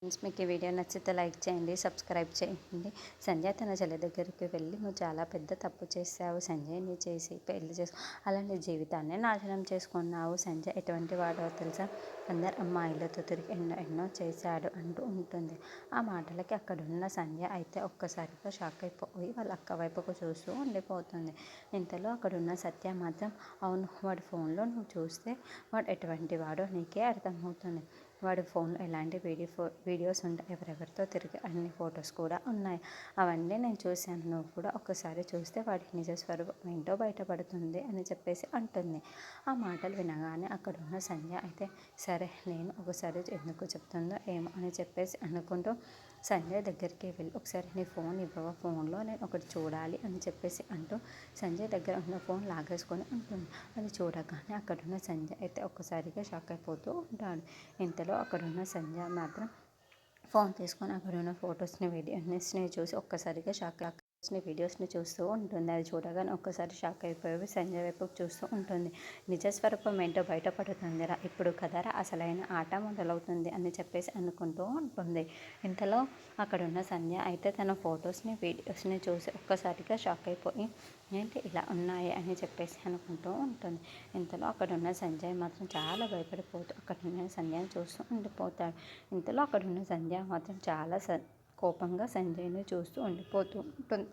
Friends, మీకు ఈ video నచ్చితే లైక్ చేయండి, సబ్స్క్రైబ్ చేయండి. సంజయ్ తన చెల్లి దగ్గరికి వెళ్ళి, నువ్వు చాలా పెద్ద తప్పు చేసావు సంజయ్ని చేసి పెళ్లి చేసుకో, అలాంటి జీవితాన్ని నాశనం చేసుకున్నావు. సంజయ్ ఎటువంటి వాడో తెలుసా, అందరు అమ్మాయిలతో తిరిగి ఎన్నో చేశాడు అంటూ ఉంటుంది. ఆ మాటలకి అక్కడున్న సంజయ్ అయితే ఒక్కసారిగా షాక్ అయిపోయి వాళ్ళ అక్క వైపుకు చూస్తూ ఉండిపోతుంది. ఇంతలో అక్కడున్న సత్య మాత్రం, అవును, వాడి ఫోన్లో నువ్వు చూస్తే వాడు ఎటువంటి వాడో నీకే అర్థమవుతుంది. వాడి ఫోన్లో ఎలాంటి వీడియోస్ ఉంటాయి, ఎవరెవరితో తిరిగి అన్ని ఫొటోస్ కూడా ఉన్నాయి. అవన్నీ నేను చూశాను, నువ్వు కూడా ఒకసారి చూస్తే వాడి నిజ స్వరూపం ఏంటో బయటపడుతుంది అని చెప్పేసి అంటుంది. ఆ మాటలు వినగానే అక్కడున్న సంజయ్ అయితే, సరే నేను ఒకసారి ఎందుకు చెప్తుందో ఏమో అని చెప్పేసి అనుకుంటూ సంజయ్ దగ్గరికి వెళ్ళి, ఒకసారి నీ ఫోన్ ఇవ్వవా, ఫోన్లో నేను ఒకటి చూడాలి అని చెప్పేసి అంటూ సంజయ్ దగ్గర ఉన్న ఫోన్ లాగేసుకొని ఉంటుంది. అది చూడగానే అక్కడున్న సంజయ్ అయితే ఒక్కసారిగా షాక్ అయిపోతూ ఉంటాడు. ఇంతలో అక్కడున్న సంజయ్ మాత్రం ఫోన్ తీసుకొని అక్కడున్న ఫొటోస్ని వీడియోస్ని చూసి ఒక్కసారిగా వీడియోస్ని చూస్తూ ఉంటుంది. అది చూడగానే ఒక్కసారి షాక్ అయిపోయి సంజయ్ వైపుకి చూస్తూ ఉంటుంది. నిజ స్వరూపం ఏంటో బయటపడుతుందిరా, ఇప్పుడు కదరా అసలైన ఆట మొదలవుతుంది అని చెప్పేసి అనుకుంటూ ఉంటుంది. ఇంతలో అక్కడున్న సంజయ్ అయితే తన ఫొటోస్ని వీడియోస్ని చూసి ఒక్కసారిగా షాక్ అయిపోయి, ఏంటి ఇలా ఉన్నాయి అని చెప్పేసి అనుకుంటూ ఉంటుంది. ఇంతలో అక్కడున్న సంజయ్ మాత్రం చాలా భయపడిపోతూ అక్కడున్న సంజయ్ని చూస్తూ ఉండిపోతాడు. ఇంతలో అక్కడున్న సంజయ్ మాత్రం చాలా కోపంగా సంజయ్ని చూస్తూ ఉండిపోతూ ఉంటుంది.